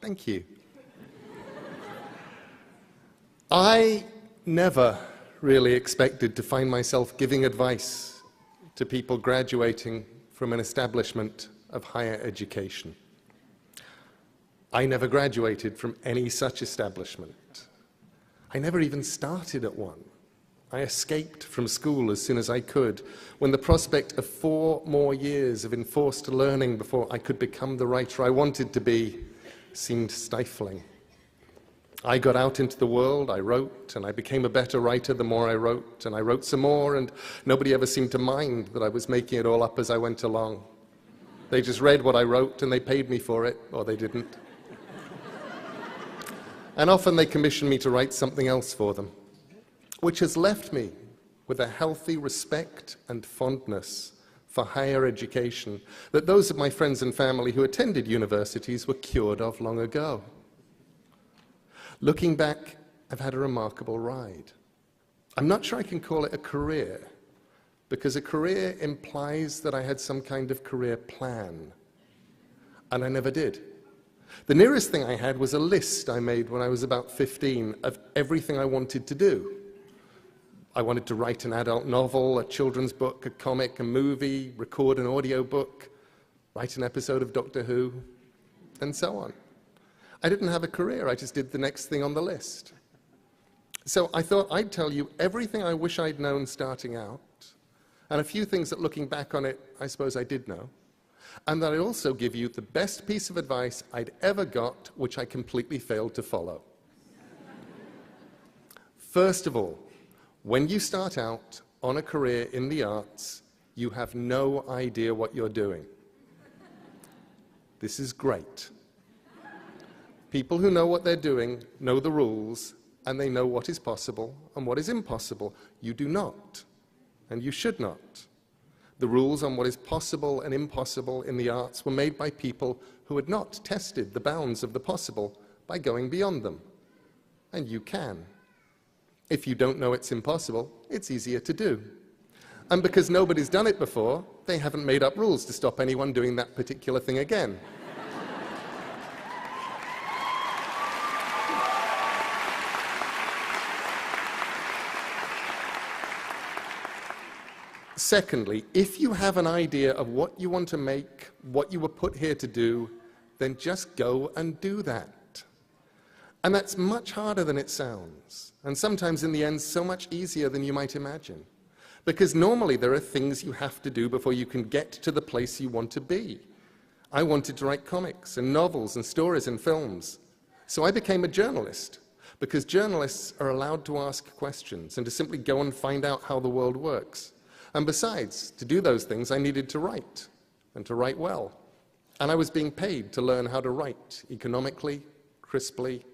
Thank you. I never really expected to find myself giving advice to people graduating from an establishment of higher education. I never graduated from any such establishment. I never even started at one. I escaped from school as soon as I could, when the prospect of 4 more years of enforced learning before I could become the writer I wanted to be seemed stifling. I got out into the world, I wrote, and I became a better writer the more I wrote, and I wrote some more, and nobody ever seemed to mind that I was making it all up as I went along. They just read what I wrote, and they paid me for it, or they didn't. And often they commissioned me to write something else for them, which has left me with a healthy respect and fondness for higher education that those of my friends and family who attended universities were cured of long ago. Looking back, I've had a remarkable ride. I'm not sure I can call it a career, because a career implies that I had some kind of career plan, and I never did. The nearest thing I had was a list I made when I was about 15 of everything I wanted to do. I wanted to write an adult novel, a children's book, a comic, a movie, record an audiobook, write an episode of Doctor Who, and so on. I didn't have a career, I just did the next thing on the list. So I thought I'd tell you everything I wish I'd known starting out, and a few things that looking back on it, I suppose I did know, and that I'd also give you the best piece of advice I'd ever got, which I completely failed to follow. First of all, when you start out on a career in the arts, you have no idea what you're doing. This is great. People who know what they're doing know the rules, and they know what is possible and what is impossible. You do not, and you should not. The rules on what is possible and impossible in the arts were made by people who had not tested the bounds of the possible by going beyond them. And you can. If you don't know it's impossible, it's easier to do. And because nobody's done it before, they haven't made up rules to stop anyone doing that particular thing again. Secondly, if you have an idea of what you want to make, what you were put here to do, then just go and do that. And that's much harder than it sounds, and sometimes in the end so much easier than you might imagine. Because normally there are things you have to do before you can get to the place you want to be. I wanted to write comics and novels and stories and films, so I became a journalist, because journalists are allowed to ask questions and to simply go and find out how the world works. And besides, to do those things, I needed to write, and to write well. And I was being paid to learn how to write economically, crisply,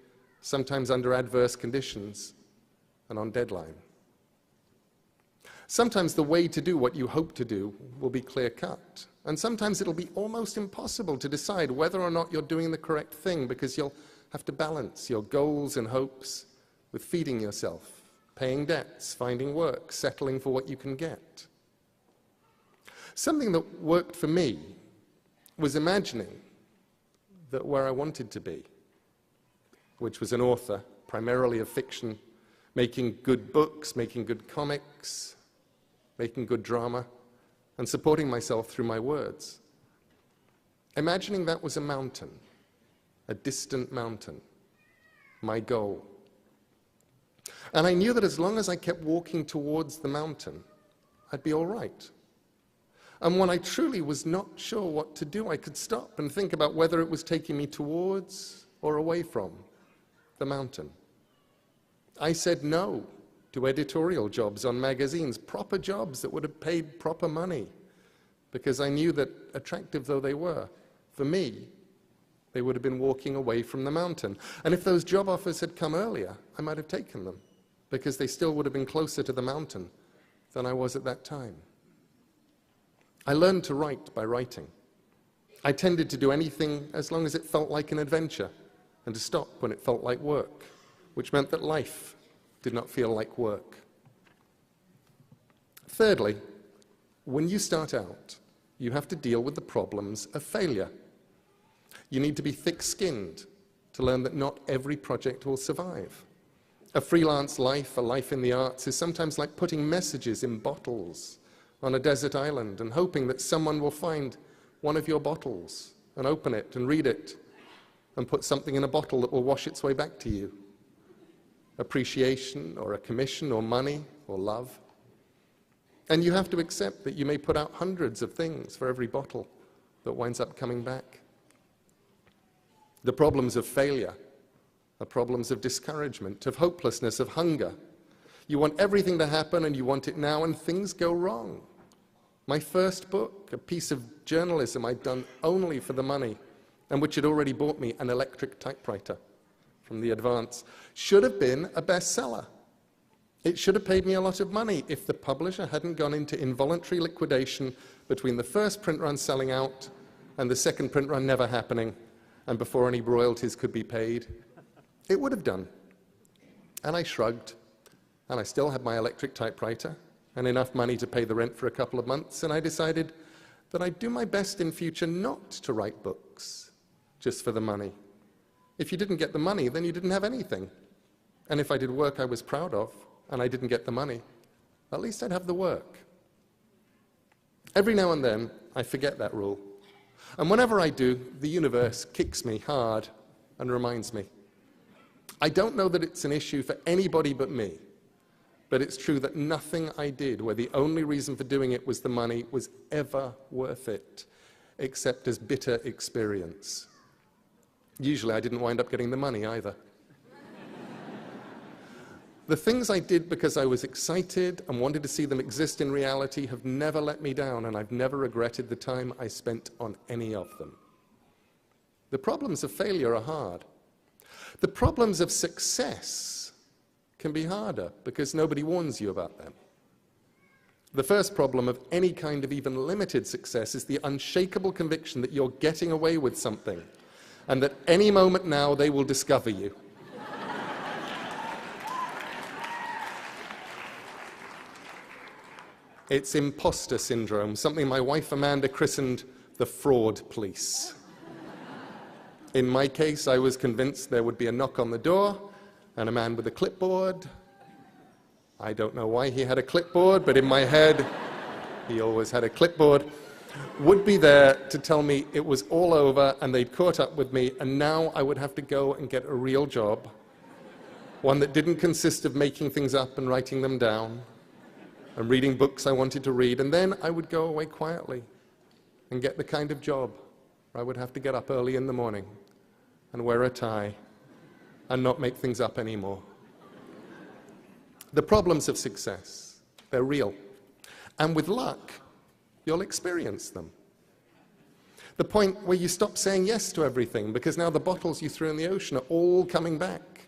sometimes under adverse conditions, and on deadline. Sometimes the way to do what you hope to do will be clear-cut, and sometimes it'll be almost impossible to decide whether or not you're doing the correct thing, because you'll have to balance your goals and hopes with feeding yourself, paying debts, finding work, settling for what you can get. Something that worked for me was imagining that where I wanted to be, which was an author, primarily of fiction, making good books, making good comics, making good drama, and supporting myself through my words. Imagining that was a mountain, a distant mountain, my goal. And I knew that as long as I kept walking towards the mountain, I'd be all right. And when I truly was not sure what to do, I could stop and think about whether it was taking me towards or away from the mountain. I said no to editorial jobs on magazines, proper jobs that would have paid proper money, because I knew that, attractive though they were, for me, they would have been walking away from the mountain. And if those job offers had come earlier, I might have taken them, because they still would have been closer to the mountain than I was at that time. I learned to write by writing. I tended to do anything as long as it felt like an adventure, and to stop when it felt like work, which meant that life did not feel like work. Thirdly, when you start out, you have to deal with the problems of failure. You need to be thick-skinned to learn that not every project will survive. A freelance life, a life in the arts, is sometimes like putting messages in bottles on a desert island and hoping that someone will find one of your bottles and open it and read it and put something in a bottle that will wash its way back to you. Appreciation or a commission or money or love. And you have to accept that you may put out hundreds of things for every bottle that winds up coming back. The problems of failure are problems of discouragement, of hopelessness, of hunger. You want everything to happen and you want it now, and things go wrong. My first book, a piece of journalism I'd done only for the money, and which had already bought me an electric typewriter from the Advance, should have been a bestseller. It should have paid me a lot of money if the publisher hadn't gone into involuntary liquidation between the first print run selling out and the second print run never happening, and before any royalties could be paid. It would have done. And I shrugged, and I still had my electric typewriter and enough money to pay the rent for a couple of months, and I decided that I'd do my best in future not to write books just for the money. If you didn't get the money, then you didn't have anything. And if I did work I was proud of, and I didn't get the money, at least I'd have the work. Every now and then, I forget that rule. And whenever I do, the universe kicks me hard and reminds me. I don't know that it's an issue for anybody but me, but it's true that nothing I did, where the only reason for doing it was the money, was ever worth it, except as bitter experience. Usually I didn't wind up getting the money either. The things I did because I was excited and wanted to see them exist in reality have never let me down, and I've never regretted the time I spent on any of them. The problems of failure are hard. The problems of success can be harder because nobody warns you about them. The first problem of any kind of even limited success is the unshakable conviction that you're getting away with something, and that any moment now they will discover you. It's imposter syndrome, something my wife Amanda christened the fraud police. In my case, I was convinced there would be a knock on the door and a man with a clipboard. I don't know why he had a clipboard, but in my head, he always had a clipboard, would be there to tell me it was all over and they'd caught up with me, and now I would have to go and get a real job, one that didn't consist of making things up and writing them down and reading books I wanted to read, and then I would go away quietly and get the kind of job where I would have to get up early in the morning and wear a tie and not make things up anymore. The problems of success, they're real. And with luck, you'll experience them. The point where you stop saying yes to everything because now the bottles you threw in the ocean are all coming back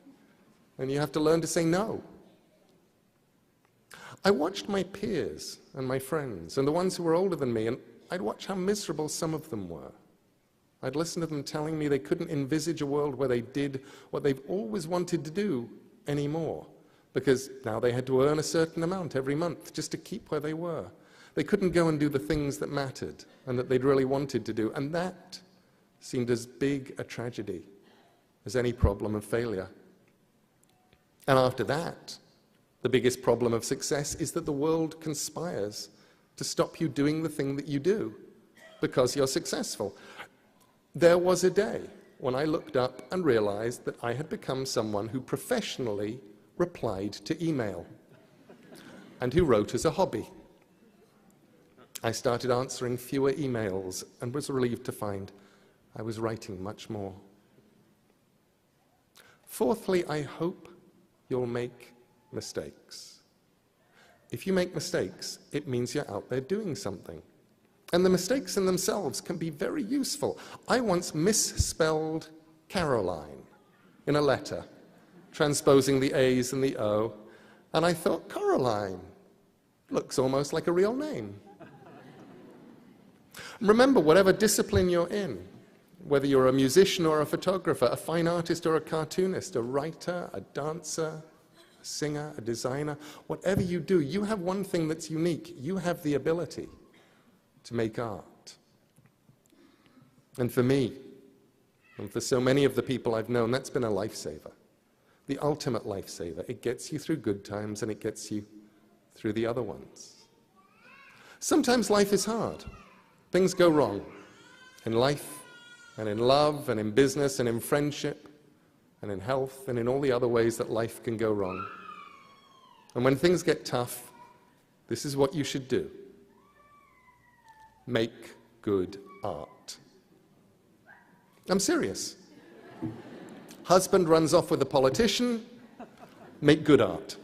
and you have to learn to say no. I watched my peers and my friends and the ones who were older than me, and I'd watch how miserable some of them were. I'd listen to them telling me they couldn't envisage a world where they did what they've always wanted to do anymore, because now they had to earn a certain amount every month just to keep where they were. They couldn't go and do the things that mattered and that they'd really wanted to do, and that seemed as big a tragedy as any problem of failure. And after that, the biggest problem of success is that the world conspires to stop you doing the thing that you do because you're successful. There was a day when I looked up and realized that I had become someone who professionally replied to email and who wrote as a hobby. I started answering fewer emails and was relieved to find I was writing much more. Fourthly, I hope you'll make mistakes. If you make mistakes, it means you're out there doing something. And the mistakes in themselves can be very useful. I once misspelled Caroline in a letter, transposing the A's and the O, and I thought, Coraline looks almost like a real name. Remember, whatever discipline you're in, whether you're a musician or a photographer, a fine artist or a cartoonist, a writer, a dancer, a singer, a designer, whatever you do, you have one thing that's unique. You have the ability to make art. And for me, And for so many of the people I've known, that's been a lifesaver. The ultimate lifesaver. It gets you through good times and it gets you through the other ones. Sometimes life is hard. Things go wrong in life and in love and in business and in friendship and in health and in all the other ways that life can go wrong. And when things get tough, this is what you should do. Make good art. I'm serious. Husband runs off with a politician, make good art.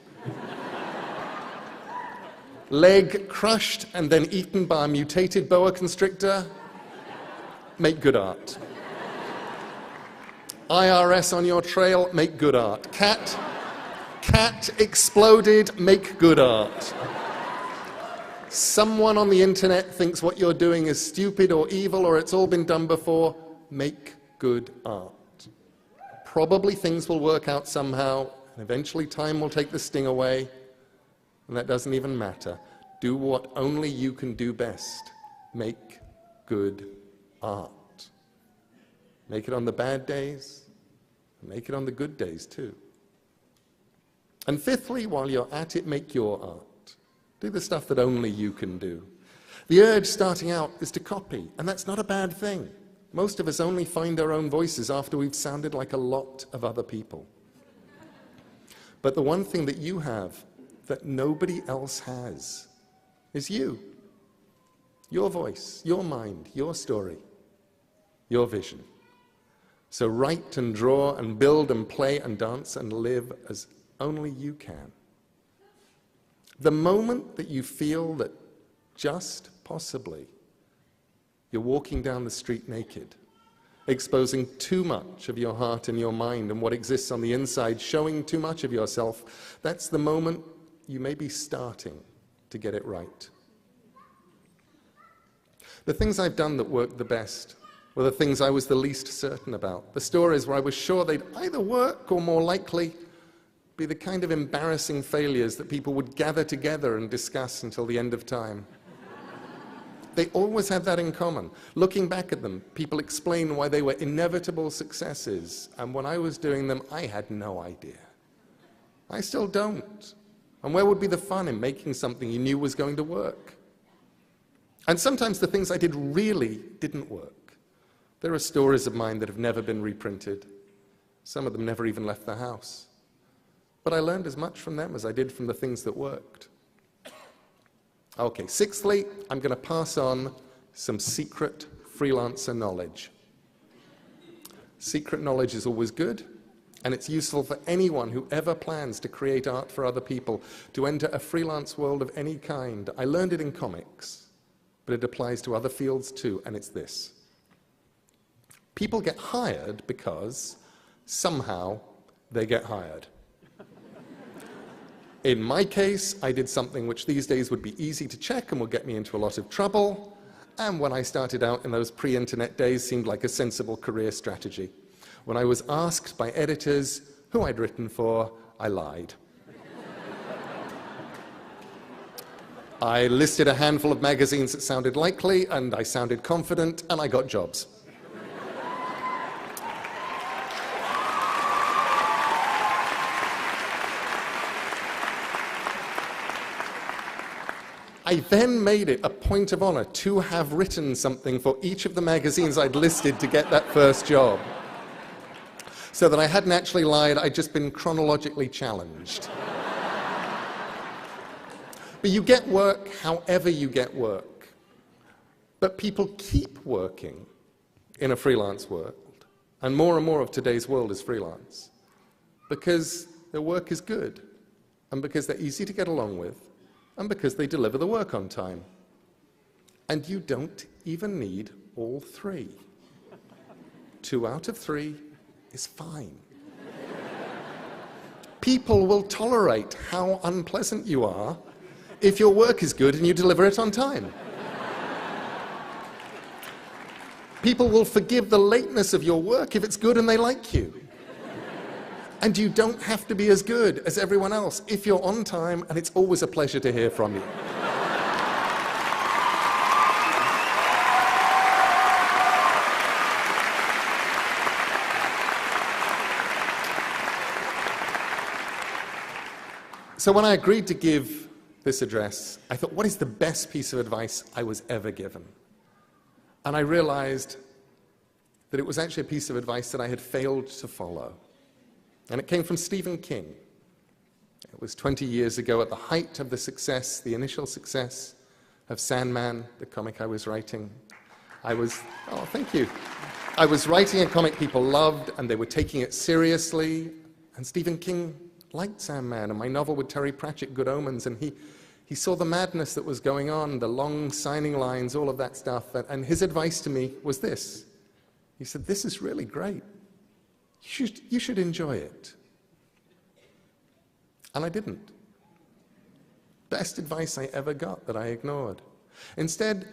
Leg crushed and then eaten by a mutated boa constrictor, make good art. IRS on your trail, make good art. Cat exploded, make good art. Someone on the internet thinks what you're doing is stupid or evil or it's all been done before, make good art. Probably things will work out somehow, and eventually time will take the sting away, and that doesn't even matter. Do what only you can do best. Make good art. Make it on the bad days, and make it on the good days too. And fifthly, while you're at it, make your art. Do the stuff that only you can do. The urge starting out is to copy, and that's not a bad thing. Most of us only find our own voices after we've sounded like a lot of other people. But the one thing that you have that nobody else has is you. Your voice, your mind, your story, your vision. So write and draw and build and play and dance and live as only you can. The moment that you feel that just possibly you're walking down the street naked, exposing too much of your heart and your mind and what exists on the inside, showing too much of yourself, that's the moment you may be starting to get it right. The things I've done that worked the best were the things I was the least certain about. The stories where I was sure they'd either work or more likely be the kind of embarrassing failures that people would gather together and discuss until the end of time. They always had that in common. Looking back at them, people explain why they were inevitable successes, and when I was doing them, I had no idea. I still don't. And where would be the fun in making something you knew was going to work? And sometimes the things I did really didn't work. There are stories of mine that have never been reprinted. Some of them never even left the house. But I learned as much from them as I did from the things that worked. Okay, sixthly, I'm going to pass on some secret freelancer knowledge. Secret knowledge is always good, and it's useful for anyone who ever plans to create art for other people, to enter a freelance world of any kind. I learned it in comics, but it applies to other fields too, and it's this. People get hired because somehow they get hired. In my case, I did something which these days would be easy to check and would get me into a lot of trouble, and when I started out in those pre-internet days seemed like a sensible career strategy. When I was asked by editors who I'd written for, I lied. I listed a handful of magazines that sounded likely, and I sounded confident, and I got jobs. I then made it a point of honor to have written something for each of the magazines I'd listed to get that first job. So that I hadn't actually lied, I'd just been chronologically challenged. But you get work however you get work. But people keep working in a freelance world, and more of today's world is freelance, because their work is good, and because they're easy to get along with, and because they deliver the work on time. And you don't even need all three. 2 out of 3 is fine. People will tolerate how unpleasant you are if your work is good and you deliver it on time. People will forgive the lateness of your work if it's good and they like you. And you don't have to be as good as everyone else if you're on time, and it's always a pleasure to hear from you. So when I agreed to give this address, I thought, what is the best piece of advice I was ever given? And I realized that it was actually a piece of advice that I had failed to follow. And it came from Stephen King. It was 20 years ago at the height of the success, the initial success of Sandman, the comic I was writing. Thank you. I was writing a comic people loved, and they were taking it seriously. And Stephen King liked Sandman, and my novel with Terry Pratchett, Good Omens, and he saw the madness that was going on, the long signing lines, all of that stuff. And his advice to me was this. He said, this is really great. You should enjoy it. And I didn't. Best advice I ever got that I ignored. Instead,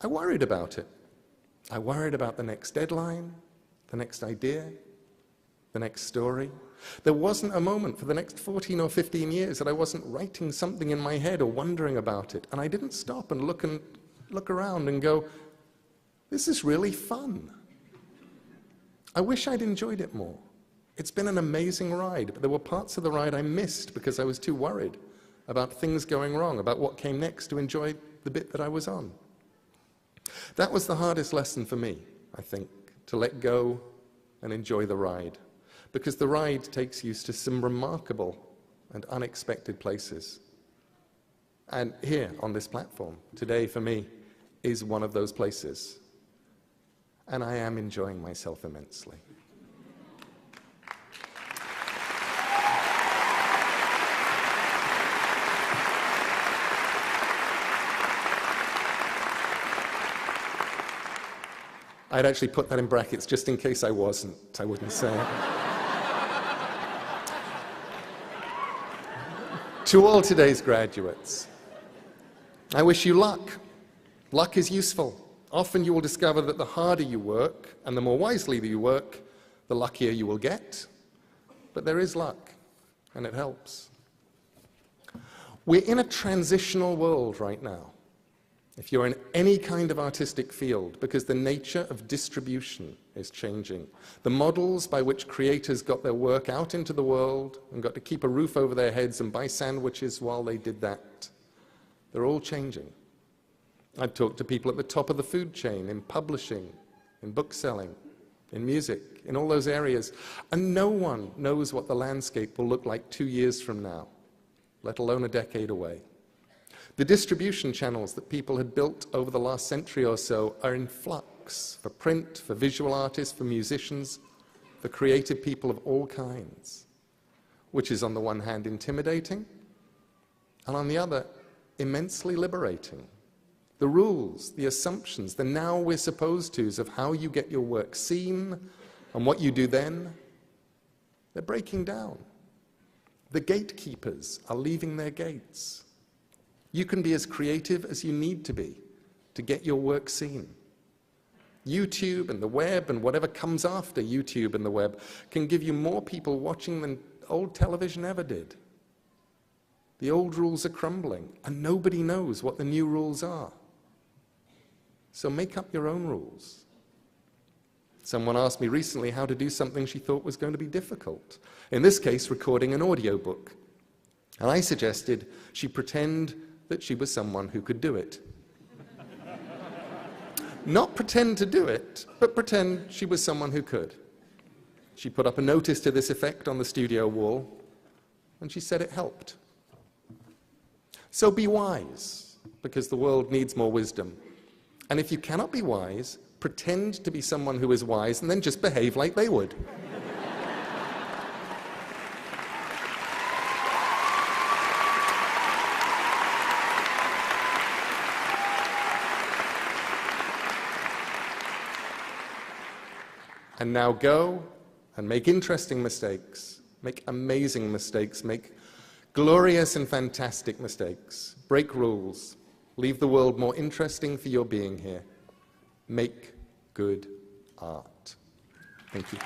I worried about it. I worried about the next deadline, the next idea, the next story. There wasn't a moment for the next 14 or 15 years that I wasn't writing something in my head or wondering about it. And I didn't stop and look around and go, this is really fun. I wish I'd enjoyed it more. It's been an amazing ride, but there were parts of the ride I missed because I was too worried about things going wrong, about what came next to enjoy the bit that I was on. That was the hardest lesson for me, I think, to let go and enjoy the ride, because the ride takes you to some remarkable and unexpected places. And here on this platform, today for me, is one of those places. And I am enjoying myself immensely. I'd actually put that in brackets just in case I wasn't. I wouldn't say it. To all today's graduates, I wish you luck. Luck is useful. Often you will discover that the harder you work and the more wisely that you work, the luckier you will get. But there is luck, and it helps. We're in a transitional world right now, if you're in any kind of artistic field, because the nature of distribution is changing. The models by which creators got their work out into the world and got to keep a roof over their heads and buy sandwiches while they did that, they're all changing. I've talked to people at the top of the food chain, in publishing, in bookselling, in music, in all those areas, and no one knows what the landscape will look like 2 years from now, let alone a decade away. The distribution channels that people had built over the last century or so are in flux for print, for visual artists, for musicians, for creative people of all kinds, which is on the one hand intimidating, and on the other, immensely liberating. The rules, the assumptions, the now we're supposed to's of how you get your work seen and what you do then, they're breaking down. The gatekeepers are leaving their gates. You can be as creative as you need to be to get your work seen. YouTube and the web and whatever comes after YouTube and the web can give you more people watching than old television ever did. The old rules are crumbling, and nobody knows what the new rules are. So make up your own rules. Someone asked me recently how to do something she thought was going to be difficult. In this case, recording an audiobook. And I suggested she pretend that she was someone who could do it. Not pretend to do it, but pretend she was someone who could. She put up a notice to this effect on the studio wall, and she said it helped. So be wise, because the world needs more wisdom. And if you cannot be wise, pretend to be someone who is wise and then just behave like they would. And now go and make interesting mistakes, make amazing mistakes, make glorious and fantastic mistakes, break rules, leave the world more interesting for your being here. Make good art. Thank you.